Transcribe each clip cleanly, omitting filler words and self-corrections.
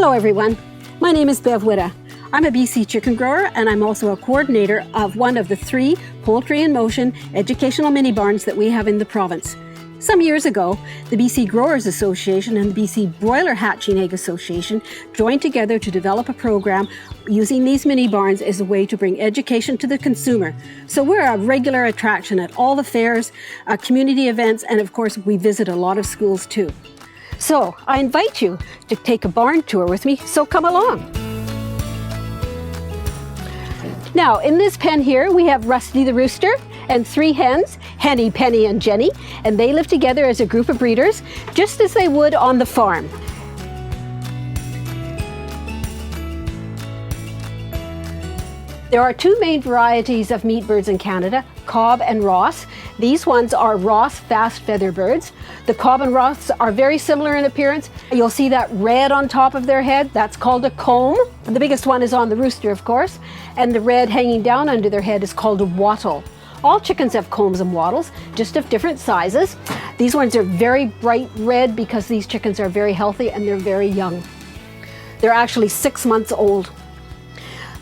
Hello everyone, my name is Bev Witta. I'm a BC chicken grower and I'm also a coordinator of one of the 3 Poultry in Motion educational mini barns that we have in the province. Some years ago, the BC Growers Association and the BC Broiler Hatching Egg Association joined together to develop a program using these mini barns as a way to bring education to the consumer. So we're a regular attraction at all the fairs, community events, and of course we visit a lot of schools too. So I invite you to take a barn tour with me, so come along. Now in this pen here we have Rusty the rooster and 3 hens, Henny, Penny and Jenny, and they live together as a group of breeders, just as they would on the farm. There are 2 main varieties of meat birds in Canada, Cobb and Ross. These ones are Ross fast feather birds. The Cobb and Ross are very similar in appearance. You'll see that red on top of their head, that's called a comb. The biggest one is on the rooster, of course, and the red hanging down under their head is called a wattle. All chickens have combs and wattles, just of different sizes. These ones are very bright red because these chickens are very healthy and they're very young. They're actually 6 months old.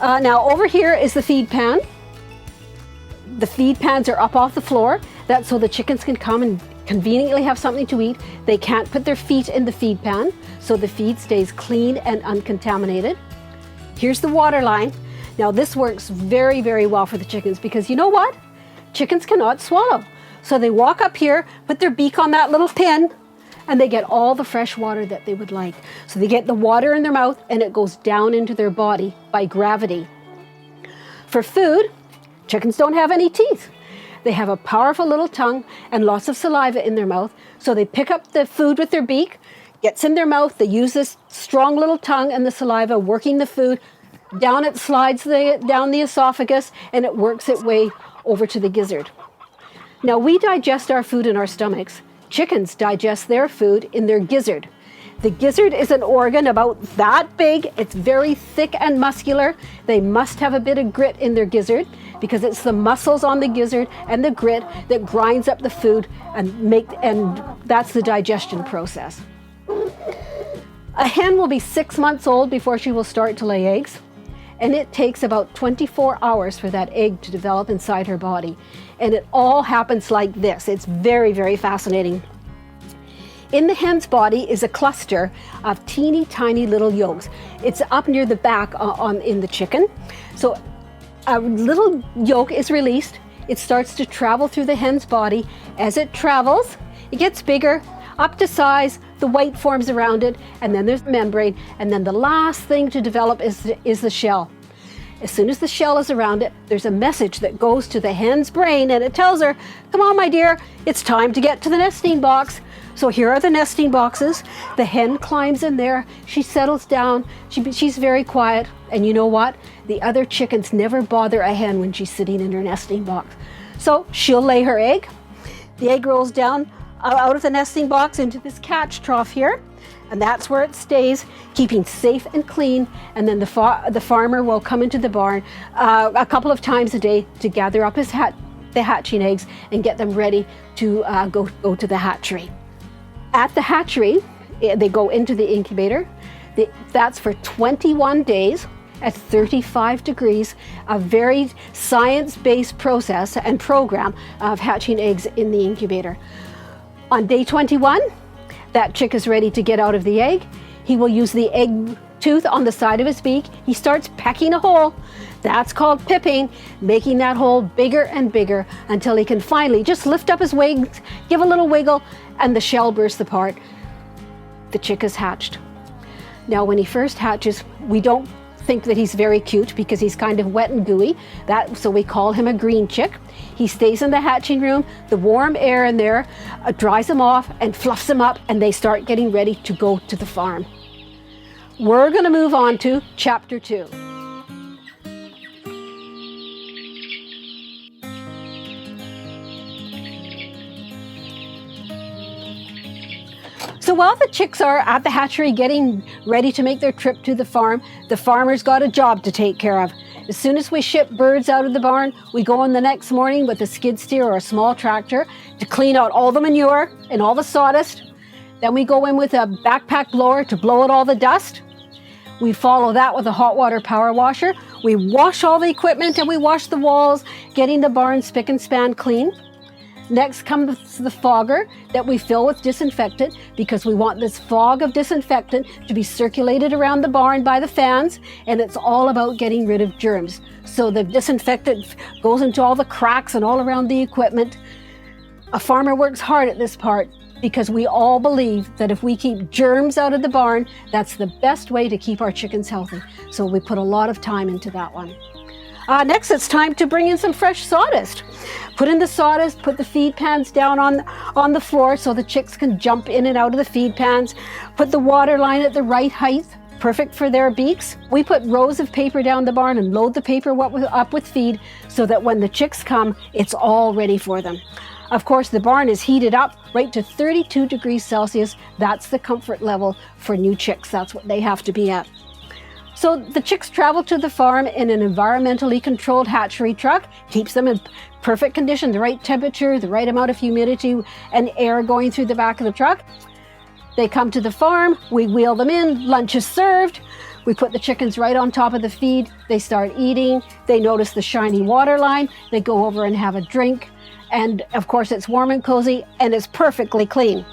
Now over here is the feed pan. The feed pans are up off the floor. That's so the chickens can come and conveniently have something to eat. They can't put their feet in the feed pan, so the feed stays clean and uncontaminated. Here's the water line. Now this works very, very well for the chickens because you know what? Chickens cannot swallow. So they walk up here, put their beak on that little pin, and they get all the fresh water that they would like. So they get the water in their mouth and it goes down into their body by gravity. For food, chickens don't have any teeth. They have a powerful little tongue and lots of saliva in their mouth. So they pick up the food with their beak, gets in their mouth, they use this strong little tongue and the saliva working the food, down it slides down the esophagus and it works its way over to the gizzard. Now we digest our food in our stomachs. Chickens digest their food in their gizzard. The gizzard is an organ about that big. It's very thick and muscular. They must have a bit of grit in their gizzard because it's the muscles on the gizzard and the grit that grinds up the food and that's the digestion process. A hen will be 6 months old before she will start to lay eggs. And it takes about 24 hours for that egg to develop inside her body. And it all happens like this. It's very, very fascinating. In the hen's body is a cluster of teeny tiny little yolks. It's up near the back in the chicken. So a little yolk is released. It starts to travel through the hen's body. As it travels, it gets bigger, up to size, the white forms around it, and then there's the membrane, and then the last thing to develop is the shell. As soon as the shell is around it, there's a message that goes to the hen's brain, and it tells her, come on, my dear, it's time to get to the nesting box. So here are the nesting boxes. The hen climbs in there, she settles down, she's very quiet, and you know what? The other chickens never bother a hen when she's sitting in her nesting box. So she'll lay her egg, the egg rolls down out of the nesting box into this catch trough here, and that's where it stays, keeping safe and clean. And then the farmer will come into the barn a couple of times a day to gather up the hatching eggs and get them ready to go to the hatchery. At the hatchery, they go into the incubator. That's for 21 days at 35 degrees, a very science-based process and program of hatching eggs in the incubator. On day 21, that chick is ready to get out of the egg. He will use the egg tooth on the side of his beak. He starts pecking a hole. That's called pipping, making that hole bigger and bigger until he can finally just lift up his wings, give a little wiggle, and the shell bursts apart. The chick is hatched. Now, when he first hatches, we don't think that he's very cute because he's kind of wet and gooey. So we call him a green chick. He stays in the hatching room. The warm air in there dries him off and fluffs him up, and they start getting ready to go to the farm. We're going to move on to chapter 2. So while the chicks are at the hatchery getting ready to make their trip to the farm, the farmer's got a job to take care of. As soon as we ship birds out of the barn, we go in the next morning with a skid steer or a small tractor to clean out all the manure and all the sawdust. Then we go in with a backpack blower to blow out all the dust. We follow that with a hot water power washer. We wash all the equipment and we wash the walls, getting the barn spick and span clean. Next comes the fogger that we fill with disinfectant because we want this fog of disinfectant to be circulated around the barn by the fans, and it's all about getting rid of germs. So the disinfectant goes into all the cracks and all around the equipment. A farmer works hard at this part because we all believe that if we keep germs out of the barn, that's the best way to keep our chickens healthy. So we put a lot of time into that one. Next, it's time to bring in some fresh sawdust. Put in the sawdust, put the feed pans down on the floor so the chicks can jump in and out of the feed pans. Put the water line at the right height, perfect for their beaks. We put rows of paper down the barn and load the paper up with feed so that when the chicks come, it's all ready for them. Of course, the barn is heated up right to 32 degrees Celsius. That's the comfort level for new chicks. That's what they have to be at. So the chicks travel to the farm in an environmentally controlled hatchery truck, keeps them in perfect condition, the right temperature, the right amount of humidity and air going through the back of the truck. They come to the farm, we wheel them in, lunch is served. We put the chickens right on top of the feed. They start eating. They notice the shiny water line. They go over and have a drink. And of course, it's warm and cozy and it's perfectly clean.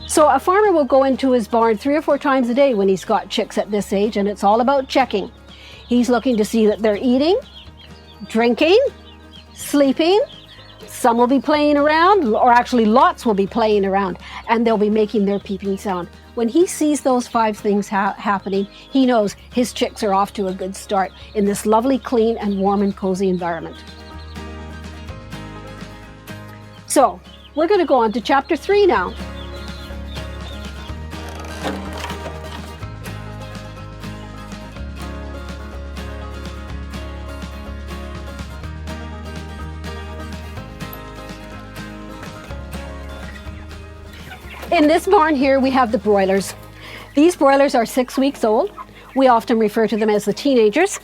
So a farmer will go into his barn 3 or 4 times a day when he's got chicks at this age, and it's all about checking. He's looking to see that they're eating, drinking, sleeping. Some will be playing around, or actually lots will be playing around, and they'll be making their peeping sound. When he sees those 5 things happening, he knows his chicks are off to a good start in this lovely, clean, and warm and cozy environment. So we're going to go on to chapter 3 now. In this barn here, we have the broilers. These broilers are 6 weeks old. We often refer to them as the teenagers.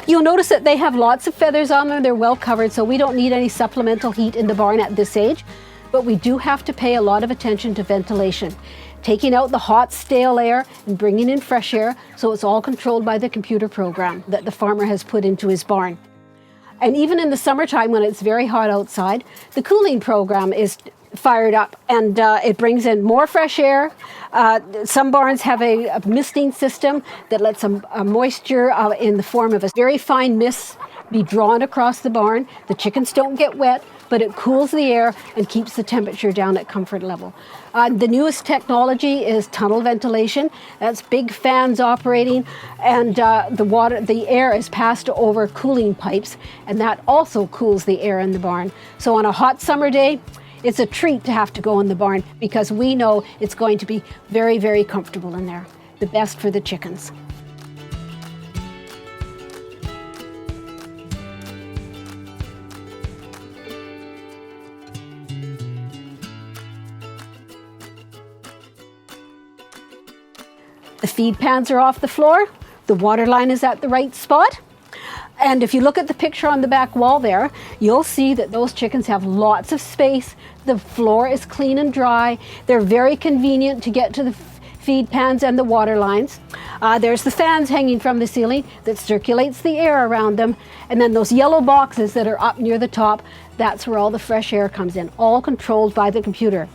You'll notice that they have lots of feathers on them. They're well covered, so we don't need any supplemental heat in the barn at this age. But we do have to pay a lot of attention to ventilation, taking out the hot, stale air and bringing in fresh air, so it's all controlled by the computer program that the farmer has put into his barn. And even in the summertime when it's very hot outside, the cooling program is fired up and it brings in more fresh air. Some barns have a misting system that lets a moisture in the form of a very fine mist be drawn across the barn. The chickens don't get wet, but it cools the air and keeps the temperature down at comfort level. The newest technology is tunnel ventilation. That's big fans operating, and the air is passed over cooling pipes, and that also cools the air in the barn. So on a hot summer day, it's a treat to have to go in the barn because we know it's going to be very, very comfortable in there. The best for the chickens. The feed pans are off the floor. The water line is at the right spot. And if you look at the picture on the back wall there, you'll see that those chickens have lots of space. The floor is clean and dry. They're very convenient to get to the feed pans and the water lines. There's the fans hanging from the ceiling that circulates the air around them. And then those yellow boxes that are up near the top, that's where all the fresh air comes in, all controlled by the computer.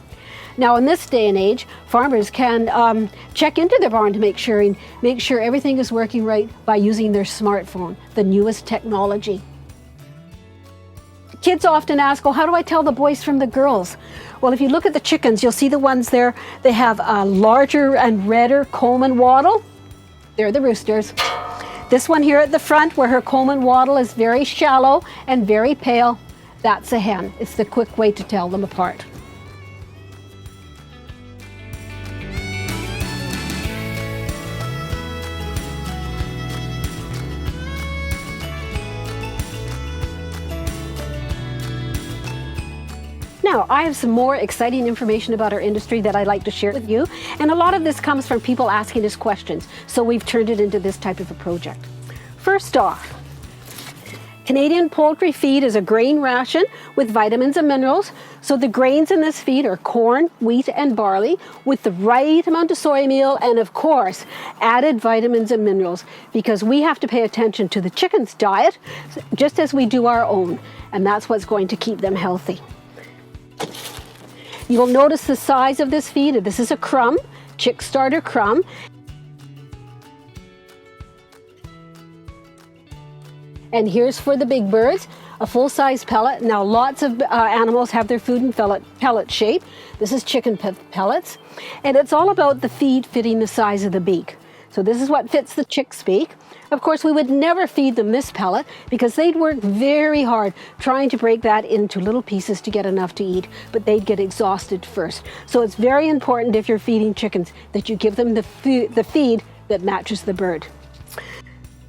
Now, in this day and age, farmers can check into their barn to make sure everything is working right by using their smartphone, the newest technology. Kids often ask, well, how do I tell the boys from the girls? Well, if you look at the chickens, you'll see the ones there, they have a larger and redder comb and wattle. They're the roosters. This one here at the front, where her comb and wattle is very shallow and very pale, that's a hen. It's the quick way to tell them apart. Now, I have some more exciting information about our industry that I'd like to share with you, and a lot of this comes from people asking us questions, so we've turned it into this type of a project. First off, Canadian poultry feed is a grain ration with vitamins and minerals. So the grains in this feed are corn, wheat, and barley with the right amount of soy meal and, of course, added vitamins and minerals, because we have to pay attention to the chickens' diet just as we do our own, and that's what's going to keep them healthy. You will notice the size of this feed. This is a crumb, chick starter crumb. And here's for the big birds, a full-size pellet. Now lots of animals have their food in pellet shape. This is chicken pellets. And it's all about the feed fitting the size of the beak. So this is what fits the chick's beak. Of course, we would never feed them this pellet because they'd work very hard trying to break that into little pieces to get enough to eat, but they'd get exhausted first. So it's very important if you're feeding chickens that you give them the feed that matches the bird.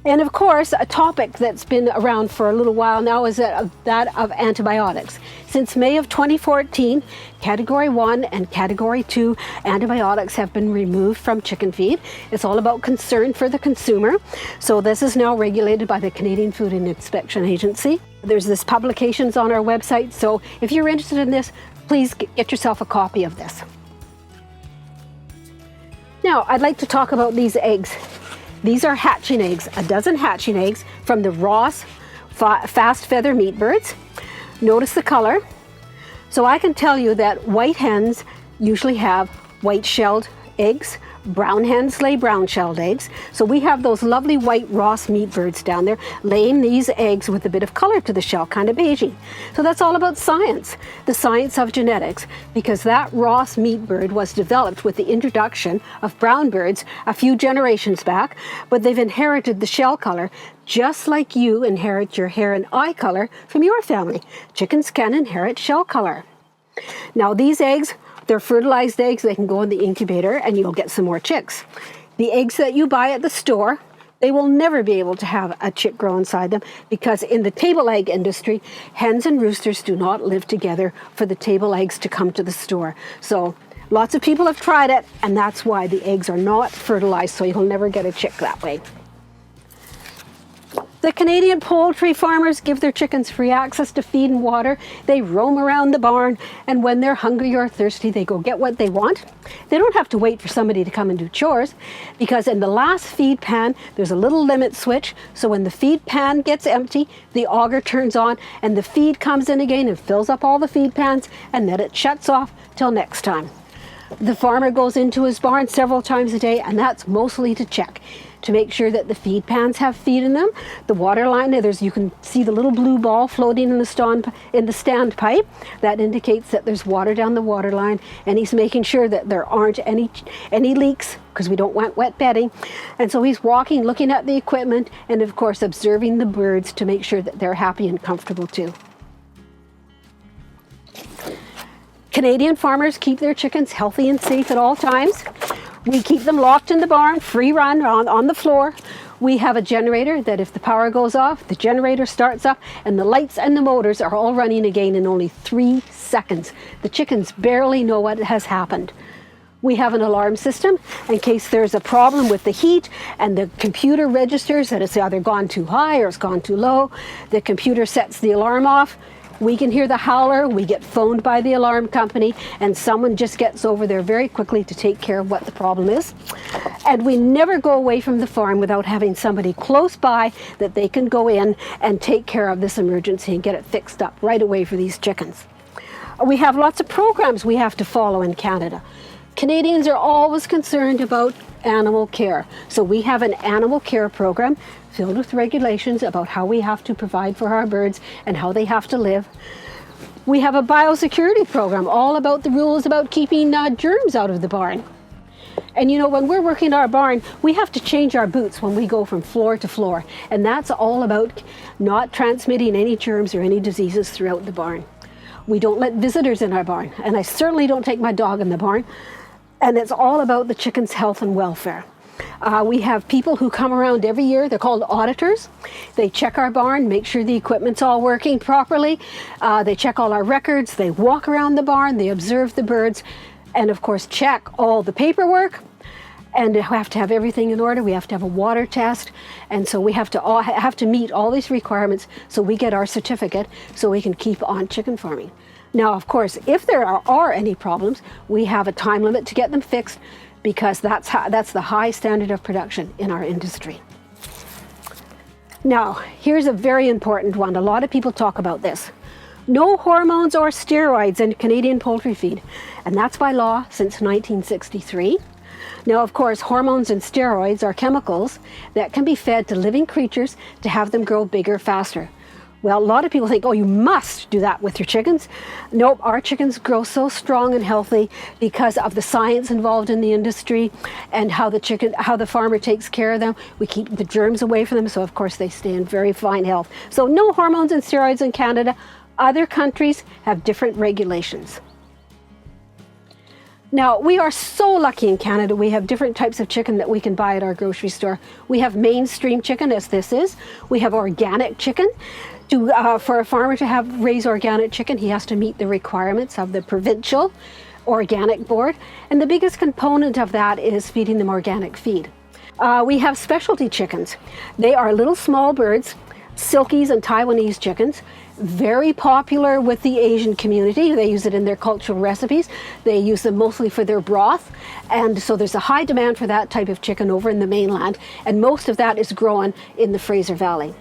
And of course, a topic that's been around for a little while now is that of antibiotics. Since May of 2014, Category 1 and Category 2 antibiotics have been removed from chicken feed. It's all about concern for the consumer. So this is now regulated by the Canadian Food and Inspection Agency. There's this publications on our website, so if you're interested in this, please get yourself a copy of this. Now, I'd like to talk about these eggs. These are hatching eggs, a dozen hatching eggs from the Ross fast feather meat birds. Notice the color. So I can tell you that white hens usually have white-shelled eggs. Brown hens lay brown-shelled eggs. So we have those lovely white Ross meat birds down there laying these eggs with a bit of color to the shell, kind of beigey. So that's all about science, the science of genetics, because that Ross meat bird was developed with the introduction of brown birds a few generations back, but they've inherited the shell color just like you inherit your hair and eye color from your family. Chickens can inherit shell color. Now these eggs, they're fertilized eggs. They can go in the incubator and you'll get some more chicks. The eggs that you buy at the store, they will never be able to have a chick grow inside them because in the table egg industry, hens and roosters do not live together for the table eggs to come to the store. So lots of people have tried it, and that's why the eggs are not fertilized, so you'll never get a chick that way. The Canadian poultry farmers give their chickens free access to feed and water. They roam around the barn, and when they're hungry or thirsty, they go get what they want. They don't have to wait for somebody to come and do chores, because in the last feed pan, there's a little limit switch, so when the feed pan gets empty, the auger turns on, and the feed comes in again and fills up all the feed pans, and then it shuts off till next time. The farmer goes into his barn several times a day, and that's mostly to check, to make sure that the feed pans have feed in them. The water line, you can see the little blue ball floating in the stand pipe. That indicates that there's water down the water line, and he's making sure that there aren't any leaks, because we don't want wet bedding. And so he's walking, looking at the equipment, and of course observing the birds to make sure that they're happy and comfortable too. Canadian farmers keep their chickens healthy and safe at all times. We keep them locked in the barn, free run on the floor. We have a generator that if the power goes off, the generator starts up and the lights and the motors are all running again in only 3 seconds. The chickens barely know what has happened. We have an alarm system in case there's a problem with the heat and the computer registers that it's either gone too high or it's gone too low. The computer sets the alarm off. We can hear the howler, we get phoned by the alarm company, and someone just gets over there very quickly to take care of what the problem is. And we never go away from the farm without having somebody close by that they can go in and take care of this emergency and get it fixed up right away for these chickens. We have lots of programs we have to follow in Canada. Canadians are always concerned about animal care. So we have an animal care program filled with regulations about how we have to provide for our birds and how they have to live. We have a biosecurity program all about the rules about keeping germs out of the barn. And you know, when we're working our barn, we have to change our boots when we go from floor to floor. And that's all about not transmitting any germs or any diseases throughout the barn. We don't let visitors in our barn, and I certainly don't take my dog in the barn. And it's all about the chickens' health and welfare. We have people who come around every year. They're called auditors. They check our barn, make sure the equipment's all working properly. They check all our records. They walk around the barn. They observe the birds and, of course, check all the paperwork. and we have to have everything in order. We have to have a water test, and so we have to meet all these requirements so we get our certificate so we can keep on chicken farming. Now, of course, if there are any problems, we have a time limit to get them fixed, because that's the high standard of production in our industry. Now, here's a very important one. A lot of people talk about this. No hormones or steroids in Canadian poultry feed, and that's by law since 1963. Now, of course, hormones and steroids are chemicals that can be fed to living creatures to have them grow bigger, faster. Well, a lot of people think, oh, you must do that with your chickens. Nope, our chickens grow so strong and healthy because of the science involved in the industry and how the farmer takes care of them. We keep the germs away from them, so of course they stay in very fine health. So no hormones and steroids in Canada. Other countries have different regulations. Now, we are so lucky in Canada. We have different types of chicken that we can buy at our grocery store. We have mainstream chicken, as this is. We have organic chicken. For a farmer to raise organic chicken, he has to meet the requirements of the provincial organic board. And the biggest component of that is feeding them organic feed. We have specialty chickens. They are little small birds, Silkies and Taiwanese chickens, very popular with the Asian community. They use it in their cultural recipes. They use them mostly for their broth. And so there's a high demand for that type of chicken over in the mainland. And most of that is grown in the Fraser Valley.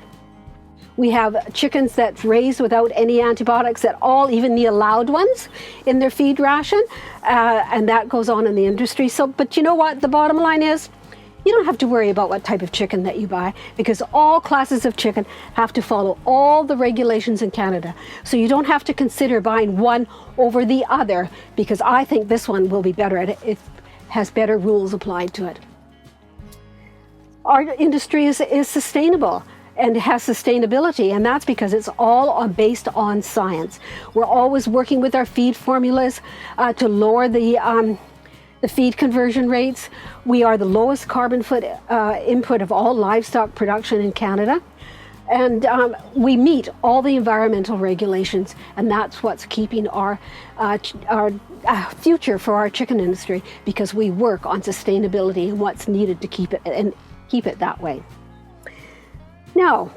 We have chickens that's raised without any antibiotics at all, even the allowed ones in their feed ration. And that goes on in the industry. But you know what? The bottom line is, you don't have to worry about what type of chicken that you buy, because all classes of chicken have to follow all the regulations in Canada. So you don't have to consider buying one over the other, because I think this one will be better at it. It has better rules applied to it. Our industry is sustainable and has sustainability, and that's because it's all based on science. We're always working with our feed formulas to lower the feed conversion rates. We are the lowest carbon input of all livestock production in Canada. And we meet all the environmental regulations, and that's what's keeping our future for our chicken industry, because we work on sustainability and what's needed to keep it that way. Now,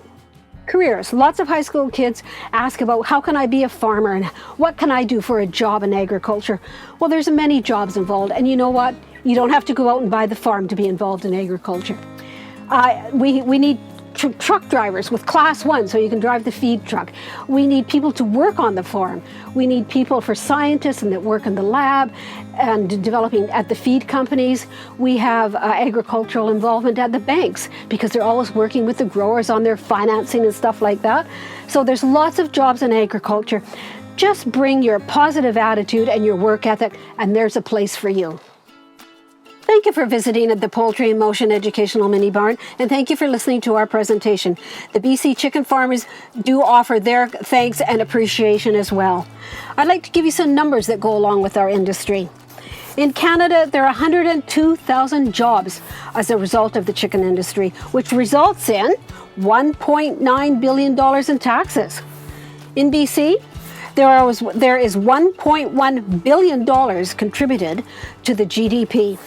careers. Lots of high school kids ask about, how can I be a farmer and what can I do for a job in agriculture? Well, there's many jobs involved, and you know what? You don't have to go out and buy the farm to be involved in agriculture. We need truck drivers with class 1 so you can drive the feed truck. We need people to work on the farm. We need people for scientists and that work in the lab and developing at the feed companies. We have agricultural involvement at the banks, because they're always working with the growers on their financing and stuff like that. So there's lots of jobs in agriculture. Just bring your positive attitude and your work ethic, and there's a place for you. Thank you for visiting at the Poultry in Motion Educational Mini Barn, and thank you for listening to our presentation. The BC chicken farmers do offer their thanks and appreciation as well. I'd like to give you some numbers that go along with our industry. In Canada, there are 102,000 jobs as a result of the chicken industry, which results in $1.9 billion in taxes. In BC, there is $1.1 billion contributed to the GDP.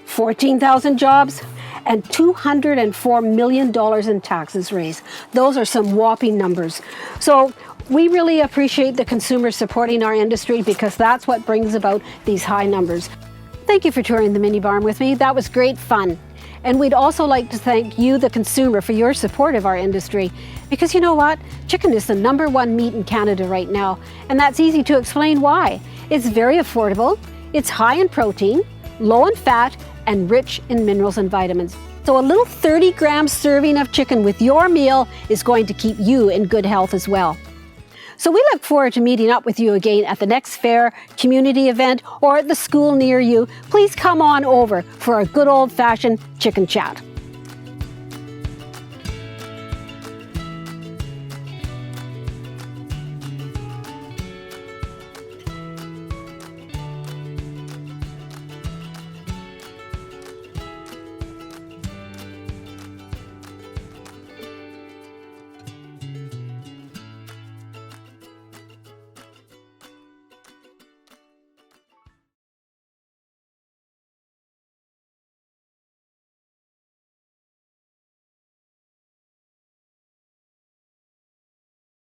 14,000 jobs and $204 million in taxes raised. Those are some whopping numbers. So we really appreciate the consumers supporting our industry, because that's what brings about these high numbers. Thank you for touring the mini barn with me. That was great fun. And we'd also like to thank you, the consumer, for your support of our industry. Because you know what? Chicken is the #1 meat in Canada right now. And that's easy to explain why. It's very affordable, it's high in protein, low in fat, and rich in minerals and vitamins. So a little 30-gram serving of chicken with your meal is going to keep you in good health as well. So we look forward to meeting up with you again at the next fair, community event, or at the school near you. Please come on over for a good old-fashioned chicken chat.